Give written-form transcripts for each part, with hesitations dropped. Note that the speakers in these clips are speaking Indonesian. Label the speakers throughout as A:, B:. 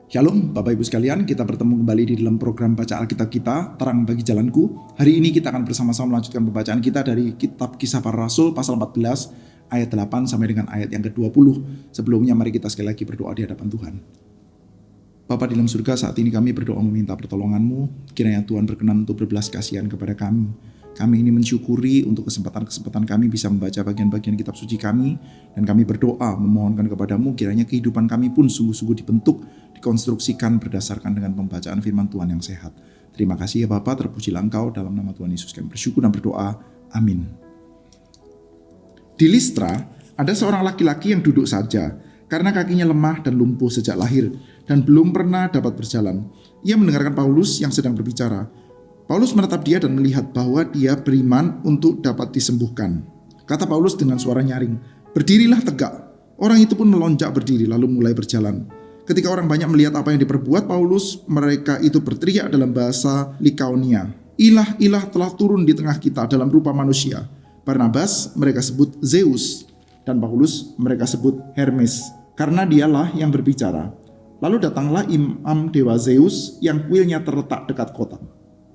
A: Shalom Bapak Ibu sekalian, kita bertemu kembali di dalam program Baca Alkitab kita, Terang Bagi Jalanku. Hari ini kita akan bersama-sama melanjutkan pembacaan kita dari kitab Kisah Para Rasul pasal 14 ayat 8 sampai dengan ayat yang ke-20. Sebelumnya mari kita sekali lagi berdoa di hadapan Tuhan. Bapa di dalam surga, saat ini kami berdoa meminta pertolongan-Mu. Kiranya Tuhan berkenan untuk berbelas kasihan kepada kami. Kami ini mensyukuri untuk kesempatan-kesempatan kami bisa membaca bagian-bagian kitab suci kami. Dan kami berdoa memohonkan kepadamu kiranya kehidupan kami pun sungguh-sungguh dibentuk, dikonstruksikan berdasarkan dengan pembacaan firman Tuhan yang sehat. Terima kasih ya Bapak, terpujilah Engkau, dalam nama Tuhan Yesus kami bersyukur dan berdoa. Amin. Di Listra, ada seorang laki-laki yang duduk saja, karena kakinya lemah dan lumpuh sejak lahir, dan belum pernah dapat berjalan. Ia mendengarkan Paulus yang sedang berbicara. Paulus menatap dia dan melihat bahwa dia beriman untuk dapat disembuhkan. Kata Paulus dengan suara nyaring, "Berdirilah tegak." Orang itu pun melonjak berdiri lalu mulai berjalan. Ketika orang banyak melihat apa yang diperbuat Paulus, mereka itu berteriak dalam bahasa Likaonia, "Ilah-ilah telah turun di tengah kita dalam rupa manusia." Barnabas mereka sebut Zeus, dan Paulus mereka sebut Hermes, karena dialah yang berbicara. Lalu datanglah imam dewa Zeus yang kuilnya terletak dekat kota,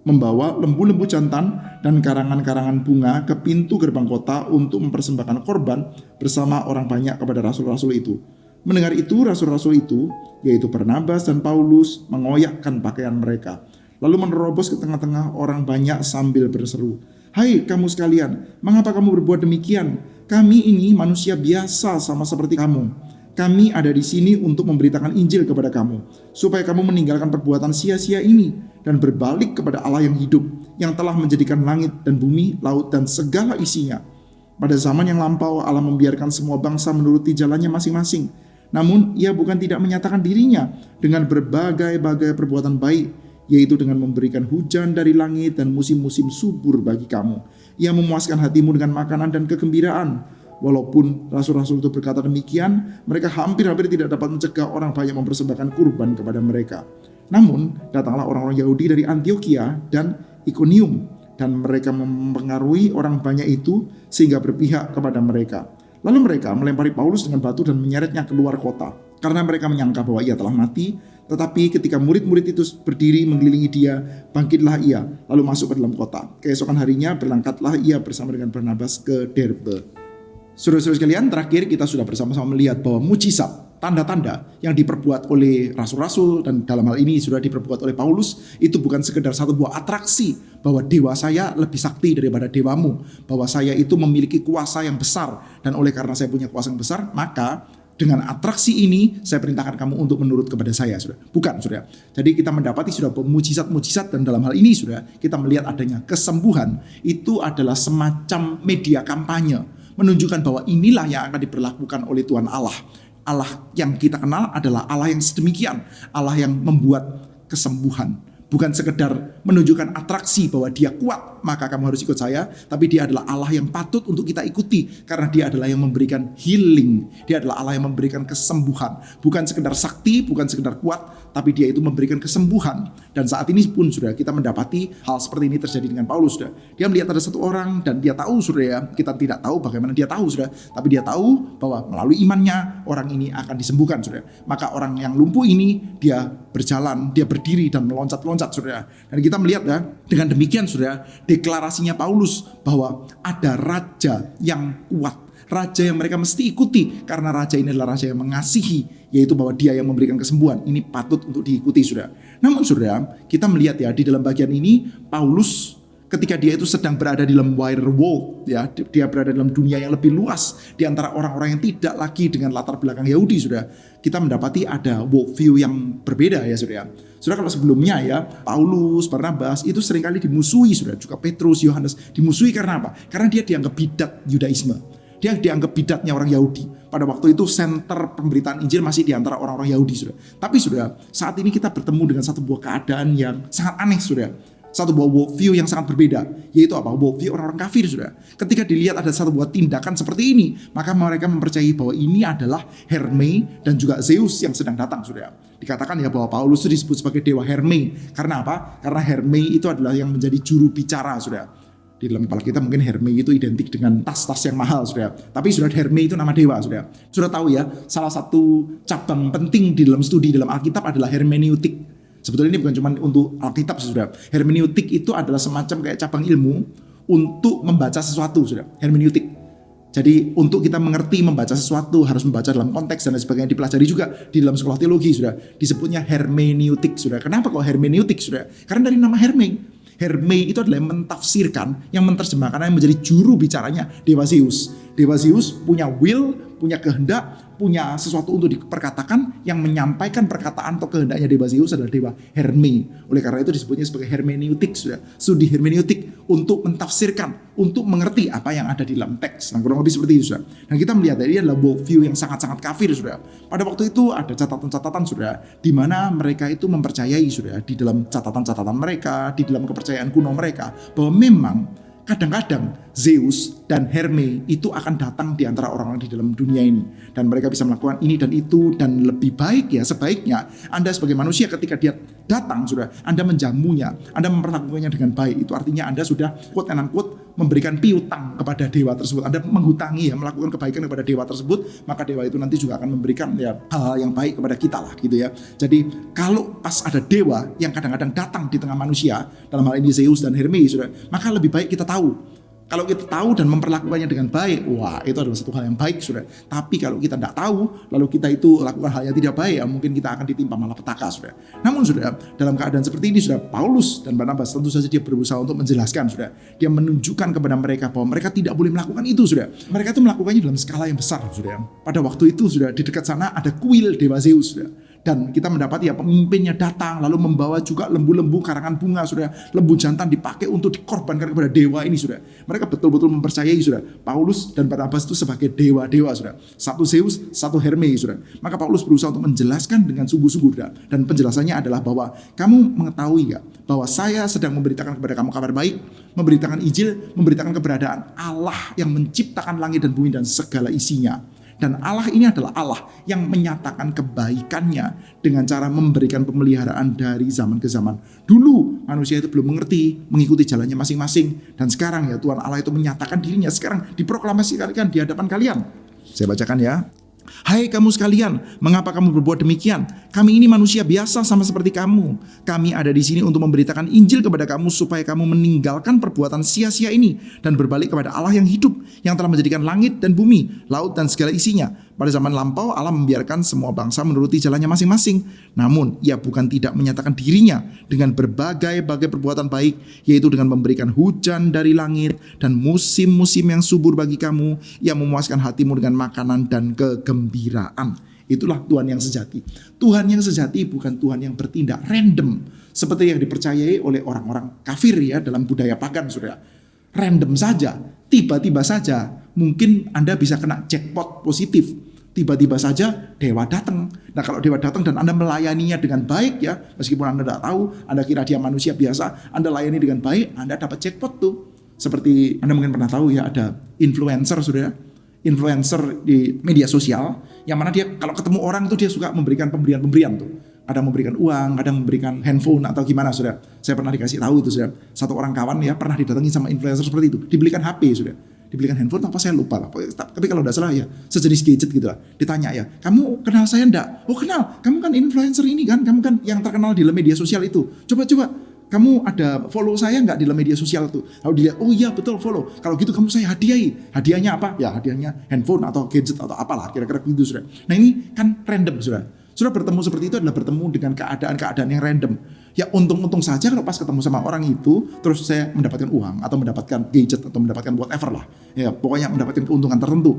A: membawa lembu-lembu jantan dan karangan-karangan bunga ke pintu gerbang kota untuk mempersembahkan korban bersama orang banyak kepada rasul-rasul itu. Mendengar itu, rasul-rasul itu, yaitu Barnabas dan Paulus, mengoyakkan pakaian mereka, lalu menerobos ke tengah-tengah orang banyak sambil berseru, "Hai kamu sekalian, mengapa kamu berbuat demikian? Kami ini manusia biasa sama seperti kamu. Kami ada di sini untuk memberitakan Injil kepada kamu, supaya kamu meninggalkan perbuatan sia-sia ini dan berbalik kepada Allah yang hidup, yang telah menjadikan langit dan bumi, laut dan segala isinya. Pada zaman yang lampau Allah membiarkan semua bangsa menuruti jalannya masing-masing. Namun ia bukan tidak menyatakan dirinya dengan berbagai-bagai perbuatan baik, yaitu dengan memberikan hujan dari langit dan musim-musim subur bagi kamu. Ia memuaskan hatimu dengan makanan dan kegembiraan." Walaupun rasul-rasul itu berkata demikian, mereka hampir-hampir tidak dapat mencegah orang banyak mempersembahkan kurban kepada mereka. Namun datanglah orang-orang Yahudi dari Antiokhia dan Ikonium, dan mereka mempengaruhi orang banyak itu sehingga berpihak kepada mereka. Lalu mereka melempari Paulus dengan batu dan menyeretnya keluar kota, karena mereka menyangka bahwa ia telah mati. Tetapi ketika murid-murid itu berdiri mengelilingi dia, bangkitlah ia, lalu masuk ke dalam kota. Keesokan harinya berangkatlah ia bersama dengan Barnabas ke Derbe. Saudara-saudara sekalian, terakhir kita sudah bersama-sama melihat bahwa mujizat, tanda-tanda yang diperbuat oleh rasul-rasul dan dalam hal ini sudah diperbuat oleh Paulus, itu bukan sekedar satu buah atraksi bahwa dewa saya lebih sakti daripada dewamu, bahwa saya itu memiliki kuasa yang besar, dan oleh karena saya punya kuasa yang besar, maka dengan atraksi ini saya perintahkan kamu untuk menurut kepada saya, saudara. Bukan, saudara. Jadi kita mendapati sudah mujizat-mujizat, dan dalam hal ini saudara, kita melihat adanya kesembuhan. Itu adalah semacam media kampanye menunjukkan bahwa inilah yang akan diberlakukan oleh Tuhan Allah. Allah yang kita kenal adalah Allah yang sedemikian, Allah yang membuat kesembuhan. Bukan sekedar menunjukkan atraksi bahwa dia kuat, maka kamu harus ikut saya. Tapi dia adalah Allah yang patut untuk kita ikuti, karena dia adalah yang memberikan healing. Dia adalah Allah yang memberikan kesembuhan. Bukan sekedar sakti, bukan sekedar kuat, tapi dia itu memberikan kesembuhan. Dan saat ini pun sudah kita mendapati hal seperti ini terjadi dengan Paulus. Sudah. Dia melihat ada satu orang dan dia tahu, sudah ya, kita tidak tahu bagaimana dia tahu, sudah. Tapi dia tahu bahwa melalui imannya orang ini akan disembuhkan, sudah. Maka orang yang lumpuh ini dia berjalan, dia berdiri dan meloncat-loncat, saudara. Dan kita melihat ya, dengan demikian saudara, deklarasinya Paulus bahwa ada raja yang kuat, raja yang mereka mesti ikuti, karena raja ini adalah raja yang mengasihi, yaitu bahwa dia yang memberikan kesembuhan. Ini patut untuk diikuti, saudara. Namun saudara, kita melihat ya, di dalam bagian ini Paulus ketika dia itu sedang berada di dalam wider world, ya, dia berada dalam dunia yang lebih luas di antara orang-orang yang tidak lagi dengan latar belakang Yahudi, saudara. Kita mendapati ada worldview yang berbeda ya, saudara. Saudara, kalau sebelumnya ya, Paulus, Barnabas itu seringkali dimusuhi, saudara. Juga Petrus, Yohanes dimusuhi karena apa? Karena dia dianggap bidat Yudaisme. Dia dianggap bidatnya orang Yahudi. Pada waktu itu center pemberitaan Injil masih di antara orang-orang Yahudi, saudara. Tapi saudara, saat ini kita bertemu dengan satu buah keadaan yang sangat aneh, saudara. Satu buah worldview yang sangat berbeda, yaitu apa? Worldview orang-orang kafir, saudara. Ketika dilihat ada satu buah tindakan seperti ini, maka mereka mempercayai bahwa ini adalah Herme dan juga Zeus yang sedang datang, saudara. Dikatakan ya bahwa Paulus itu disebut sebagai dewa Herme. Karena apa? Karena Herme itu adalah yang menjadi juru bicara, saudara. Di dalam kepala kita mungkin Hermes itu identik dengan tas-tas yang mahal, saudara. Tapi saudara, Hermes itu nama dewa, saudara. Sudah tahu ya, salah satu cabang penting di dalam studi dalam Alkitab adalah hermeneutik. Sebetulnya ini bukan cuma untuk Alkitab, saudara. Hermeneutik itu adalah semacam kayak cabang ilmu untuk membaca sesuatu, saudara. Hermeneutik. Jadi untuk kita mengerti membaca sesuatu harus membaca dalam konteks dan lain sebagainya, dipelajari juga di dalam sekolah teologi, saudara. Disebutnya hermeneutik, saudara. Kenapa kok hermeneutik, saudara? Karena dari nama Hermes. Hermes itu adalah yang mentafsirkan, yang menerjemahkan, yang menjadi juru bicaranya Dewa Zeus. Dewa Zeus punya will, punya kehendak, punya sesuatu untuk diperkatakan, yang menyampaikan perkataan atau kehendaknya Dewa Zeus adalah Dewa Hermes. Oleh karena itu disebutnya sebagai hermeneutik, sudah. Studi hermeneutik untuk mentafsirkan, untuk mengerti apa yang ada di dalam teks. Nah, kurang lebih seperti itu, sudah. Dan kita melihat ini adalah worldview yang sangat-sangat kafir, sudah. Pada waktu itu ada catatan-catatan, sudah, di mana mereka itu mempercayai, sudah, di dalam catatan-catatan mereka, di dalam kepercayaan kuno mereka, bahwa memang kadang-kadang Zeus dan Hermes itu akan datang di antara orang-orang di dalam dunia ini. Dan mereka bisa melakukan ini dan itu. Dan lebih baik ya, sebaiknya Anda sebagai manusia ketika dia datang, sudah, Anda menjamunya, Anda memperlakukannya dengan baik. Itu artinya Anda sudah quote and unquote memberikan piutang kepada dewa tersebut. Anda menghutangi ya, melakukan kebaikan kepada dewa tersebut. Maka dewa itu nanti juga akan memberikan ya hal yang baik kepada kita lah gitu ya. Jadi kalau pas ada dewa yang kadang-kadang datang di tengah manusia, dalam hal ini Zeus dan Hermes, sudah, maka lebih baik kita tahu. Kalau kita tahu dan memperlakukannya dengan baik, wah itu adalah satu hal yang baik, sudah. Tapi kalau kita tidak tahu, lalu kita itu lakukan hal yang tidak baik, ya mungkin kita akan ditimpa malapetaka, sudah. Namun sudah, dalam keadaan seperti ini, sudah, Paulus dan Barnabas tentu saja dia berusaha untuk menjelaskan, sudah. Dia menunjukkan kepada mereka bahwa mereka tidak boleh melakukan itu, sudah. Mereka itu melakukannya dalam skala yang besar, sudah. Pada waktu itu, sudah, di dekat sana ada kuil Dewa Zeus, sudah. Dan kita mendapati ya pemimpinnya datang lalu membawa juga lembu-lembu karangan bunga, sudah. Lembu jantan dipakai untuk dikorbankan kepada dewa ini, sudah. Mereka betul-betul mempercayai, sudah, Paulus dan Barnabas itu sebagai dewa-dewa, sudah. Satu Zeus, satu Hermes, sudah. Maka Paulus berusaha untuk menjelaskan dengan sungguh-sungguh, sudah. Dan penjelasannya adalah bahwa kamu mengetahui gak bahwa saya sedang memberitakan kepada kamu kabar baik, memberitakan Injil, memberitakan keberadaan Allah yang menciptakan langit dan bumi dan segala isinya. Dan Allah ini adalah Allah yang menyatakan kebaikannya dengan cara memberikan pemeliharaan dari zaman ke zaman. Dulu manusia itu belum mengerti, mengikuti jalannya masing-masing. Dan sekarang ya Tuhan Allah itu menyatakan dirinya sekarang diproklamasikan di hadapan kalian. Saya bacakan ya. Hai kamu sekalian, mengapa kamu berbuat demikian? Kami ini manusia biasa sama seperti kamu. Kami ada di sini untuk memberitakan Injil kepada kamu supaya kamu meninggalkan perbuatan sia-sia ini dan berbalik kepada Allah yang hidup, yang telah menjadikan langit dan bumi, laut dan segala isinya. Pada zaman lampau Allah membiarkan semua bangsa menuruti jalannya masing-masing. Namun ia bukan tidak menyatakan dirinya dengan berbagai-bagai perbuatan baik, yaitu dengan memberikan hujan dari langit dan musim-musim yang subur bagi kamu, yang memuaskan hatimu dengan makanan dan kegembiraan. Itulah Tuhan yang sejati. Tuhan yang sejati bukan Tuhan yang bertindak random seperti yang dipercayai oleh orang-orang kafir ya dalam budaya pagan, saudara. Random saja, tiba-tiba saja mungkin Anda bisa kena jackpot positif. Tiba-tiba saja dewa datang. Nah kalau dewa datang dan Anda melayaninya dengan baik ya, meskipun Anda tidak tahu, Anda kira dia manusia biasa, Anda layani dengan baik, Anda dapat jackpot tuh. Seperti Anda mungkin pernah tahu ya, ada influencer, saudara. Influencer di media sosial, yang mana dia kalau ketemu orang tuh dia suka memberikan pemberian-pemberian tuh. Kadang memberikan uang, kadang memberikan handphone atau gimana, saudara. Saya pernah dikasih tahu itu, saudara. Satu orang kawan ya pernah didatangi sama influencer seperti itu, dibelikan HP, saudara. Dibelikan handphone apa saya lupa lah. Tapi kalau tidak salah ya sejenis gadget gitu lah. Ditanya ya, kamu kenal saya enggak? Oh kenal, kamu kan influencer ini kan, kamu kan yang terkenal di media sosial itu. Coba kamu ada follow saya enggak di media sosial tuh? Lalu dilihat, oh iya betul follow. Kalau gitu kamu saya hadiahi. Hadiahnya apa? Ya hadiahnya handphone atau gadget atau apalah kira-kira gitu, saudara. Nah ini kan random, saudara. Saudara bertemu seperti itu adalah bertemu dengan keadaan-keadaan yang random. Ya untung-untung saja kalau pas ketemu sama orang itu, terus saya mendapatkan uang atau mendapatkan gadget atau mendapatkan whatever lah. Ya pokoknya mendapatkan keuntungan tertentu.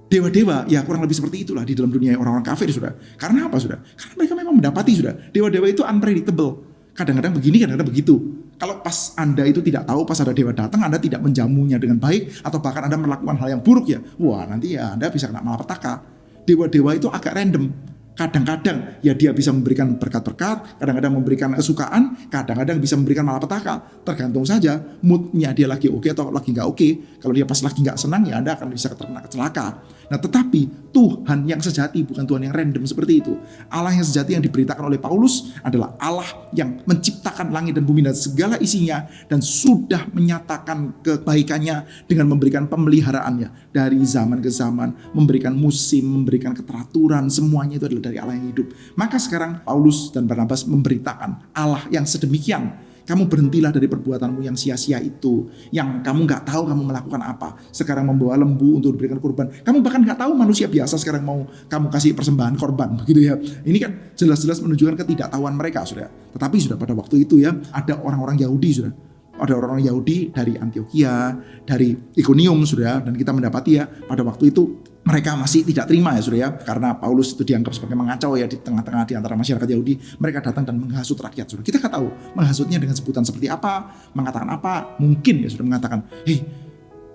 A: Dewa-dewa ya kurang lebih seperti itulah di dalam dunia orang-orang kafir, saudara. Karena apa, saudara? Karena mereka memang mendapati, saudara. Dewa-dewa itu unpredictable. Kadang-kadang begini, kadang-kadang begitu. Kalau pas Anda itu tidak tahu, pas ada dewa datang, Anda tidak menjamunya dengan baik, atau bahkan Anda melakukan hal yang buruk ya, wah nanti ya Anda bisa kena malapetaka. Dewa-dewa itu agak random. Kadang-kadang ya dia bisa memberikan berkat-berkat, kadang-kadang memberikan kesukaan, kadang-kadang bisa memberikan malapetaka. Tergantung saja moodnya dia lagi oke atau lagi nggak oke. Kalau dia pas lagi nggak senang ya Anda akan bisa terkena celaka. Nah tetapi Tuhan yang sejati bukan Tuhan yang random seperti itu. Allah yang sejati yang diberitakan oleh Paulus adalah Allah yang menciptakan langit dan bumi dan segala isinya dan sudah menyatakan kebaikannya dengan memberikan pemeliharaannya dari zaman ke zaman, memberikan musim, memberikan keteraturan, semuanya itu adalah dari Allah yang hidup. Maka sekarang Paulus dan Barnabas memberitakan Allah yang sedemikian. Kamu berhentilah dari perbuatanmu yang sia-sia itu, yang kamu gak tahu kamu melakukan apa. Sekarang membawa lembu untuk diberikan korban. Kamu bahkan gak tahu manusia biasa sekarang mau kamu kasih persembahan korban, begitu ya. Ini kan jelas-jelas menunjukkan ketidaktahuan mereka, saudara. Tetapi sudah pada waktu itu ya, ada orang-orang Yahudi, saudara. Ada orang-orang Yahudi dari Antioquia, dari Iconium, saudara. Dan kita mendapati ya, pada waktu itu mereka masih tidak terima ya, saudara ya. Karena Paulus itu dianggap sebagai mengacau ya di tengah-tengah di antara masyarakat Yahudi. Mereka datang dan menghasut rakyat, saudara. Kita nggak tahu menghasutnya dengan sebutan seperti apa, mengatakan apa. Mungkin ya sudah mengatakan, hei,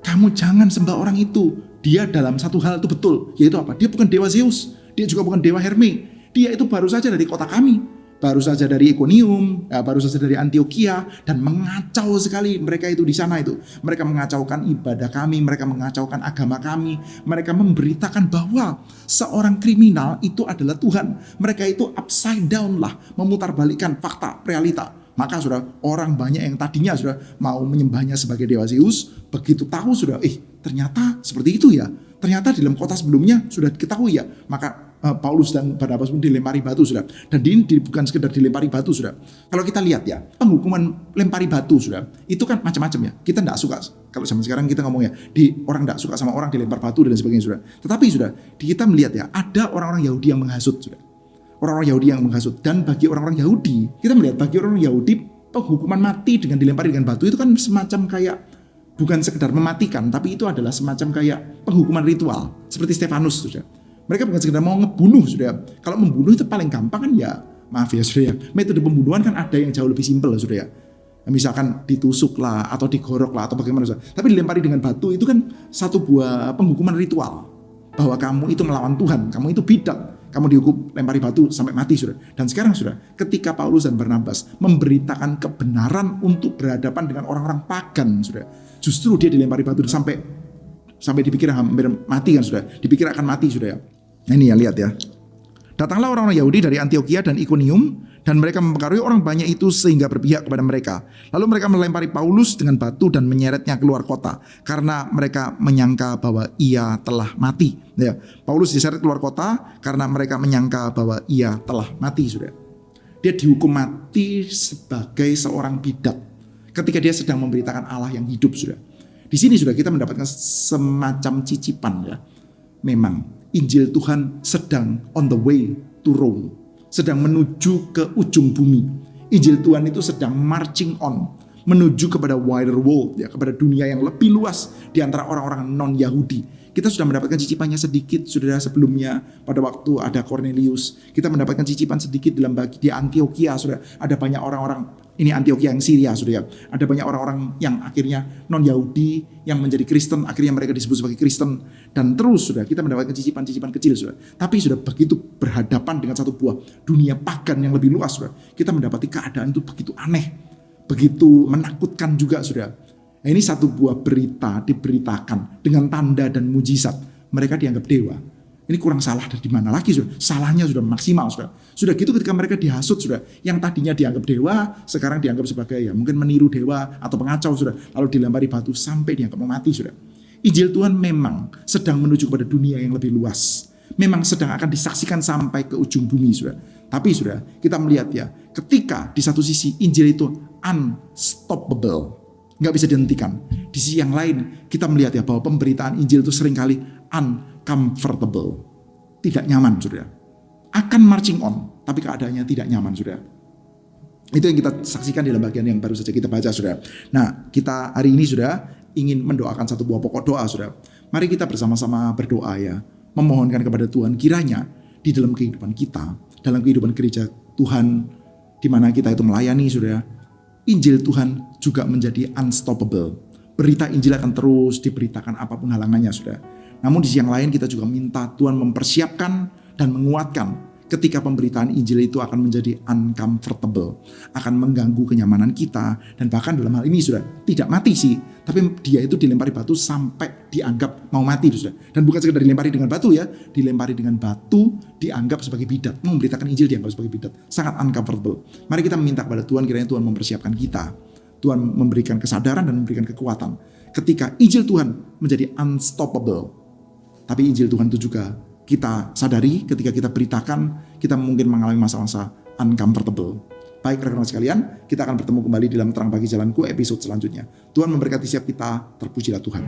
A: kamu jangan sembah orang itu. Dia dalam satu hal itu betul, yaitu apa? Dia bukan dewa Zeus, dia juga bukan dewa Herme. Dia itu baru saja dari kota kami. Baru saja dari Iconium, baru saja dari Antioquia, dan mengacau sekali mereka itu di sana itu. Mereka mengacaukan ibadah kami, mereka mengacaukan agama kami, mereka memberitakan bahwa seorang kriminal itu adalah Tuhan. Mereka itu upside down lah, memutarbalikkan fakta, realita. Maka sudah orang banyak yang tadinya sudah mau menyembahnya sebagai dewa Zeus, begitu tahu sudah, ternyata seperti itu ya. Ternyata di dalam kota sebelumnya sudah diketahui ya. Maka Paulus dan Barnabas pun dilempari batu, sudah. Dan ini bukan sekedar dilempari batu, sudah. Kalau kita lihat ya, penghukuman lempari batu, sudah. Itu kan macam-macam ya. Kita tidak suka. Kalau zaman sekarang kita ngomong ya, orang tidak suka sama orang dilempar batu dan sebagainya, sudah. Tetapi sudah, kita melihat ya, ada orang-orang Yahudi yang menghasut, sudah. Orang-orang Yahudi yang menghasut. Dan bagi orang-orang Yahudi, kita melihat bagi orang Yahudi, penghukuman mati dengan dilempari dengan batu itu kan semacam kayak bukan sekedar mematikan, tapi itu adalah semacam kayak penghukuman ritual. Seperti Stefanus, sudah. Mereka bukan sekedar mau ngebunuh, sudah. Kalau membunuh itu paling gampang kan ya, maaf ya, sudah ya. Metode pembunuhan kan ada yang jauh lebih simpel, sudah ya. Misalkan ditusuk lah, atau digorok lah, atau bagaimana, sudah. Tapi dilempari dengan batu itu kan satu buah penghukuman ritual. Bahwa kamu itu melawan Tuhan, kamu itu bidat. Kamu dihukum lempari batu sampai mati, sudah. Dan sekarang sudah, ketika Paulus dan Barnabas memberitakan kebenaran untuk berhadapan dengan orang-orang pagan, sudah. Justru dia dilempari batu sampai dipikir hampir mati kan, sudah. Dipikir akan mati, sudah ya. Nah ini ya, lihat ya. Datanglah orang-orang Yahudi dari Antioquia dan Iconium, dan mereka mempengaruhi orang banyak itu sehingga berpihak kepada mereka. Lalu mereka melempari Paulus dengan batu dan menyeretnya keluar kota, karena mereka menyangka bahwa ia telah mati. Ya, Paulus diseret keluar kota karena mereka menyangka bahwa ia telah mati, sudah. Dia dihukum mati sebagai seorang bidat ketika dia sedang memberitakan Allah yang hidup, sudah. Di sini sudah kita mendapatkan semacam cicipan ya. Memang Injil Tuhan sedang on the way to Rome, sedang menuju ke ujung bumi. Injil Tuhan itu sedang marching on, menuju kepada wider world, ya, kepada dunia yang lebih luas di antara orang-orang non-Yahudi. Kita sudah mendapatkan cicipannya sedikit, saudara, sebelumnya pada waktu ada Cornelius. Kita mendapatkan cicipan sedikit di Antioquia, saudara. Ada banyak orang-orang, ini Antioquia yang Syria, saudara. Ada banyak orang-orang yang akhirnya non-Yahudi yang menjadi Kristen, akhirnya mereka disebut sebagai Kristen. Dan terus, saudara, kita mendapatkan cicipan-cicipan kecil, saudara. Tapi sudah begitu berhadapan dengan satu buah dunia pagan yang lebih luas, saudara. Kita mendapati keadaan itu begitu aneh, begitu menakutkan juga, saudara. Nah, ini satu buah berita diberitakan dengan tanda dan mujizat. Mereka dianggap dewa. Ini kurang salah dari mana lagi, sudah? Salahnya sudah maksimal, sudah. Sudah gitu ketika mereka dihasut, sudah. Yang tadinya dianggap dewa, sekarang dianggap sebagai ya mungkin meniru dewa atau pengacau, sudah. Lalu dilempari batu sampai dianggap mau mati, sudah. Injil Tuhan memang sedang menuju kepada dunia yang lebih luas. Memang sedang akan disaksikan sampai ke ujung bumi, sudah. Tapi sudah, kita melihat ya, ketika di satu sisi Injil itu unstoppable, nggak bisa dihentikan. Di sisi yang lain kita melihat ya bahwa pemberitaan Injil itu seringkali uncomfortable, tidak nyaman, saudara. Akan marching on, tapi keadaannya tidak nyaman, saudara. Itu yang kita saksikan dalam bagian yang baru saja kita baca, saudara. Nah, kita hari ini, saudara, ingin mendoakan satu buah pokok doa, saudara. Mari kita bersama-sama berdoa ya, memohonkan kepada Tuhan kiranya di dalam kehidupan kita, dalam kehidupan gereja Tuhan, di mana kita itu melayani, saudara, Injil Tuhan juga menjadi unstoppable. Berita Injil akan terus diberitakan apapun halangannya, saudara. Namun di sisi yang lain kita juga minta Tuhan mempersiapkan dan menguatkan ketika pemberitaan Injil itu akan menjadi uncomfortable, akan mengganggu kenyamanan kita, dan bahkan dalam hal ini sudah tidak mati sih, tapi dia itu dilempari batu sampai dianggap mau mati sudah. Dan bukan sekedar dilempari dengan batu ya, dilempari dengan batu dianggap sebagai bidat, memberitakan Injil dianggap sebagai bidat, sangat uncomfortable. Mari kita meminta kepada Tuhan, kiranya Tuhan mempersiapkan kita, Tuhan memberikan kesadaran dan memberikan kekuatan ketika Injil Tuhan menjadi unstoppable. Tapi Injil Tuhan itu juga kita sadari ketika kita beritakan, kita mungkin mengalami masa-masa uncomfortable. Baik rekan-rekan sekalian, kita akan bertemu kembali dalam Terang Bagi Jalanku episode selanjutnya. Tuhan memberkati setiap kita, terpujilah Tuhan.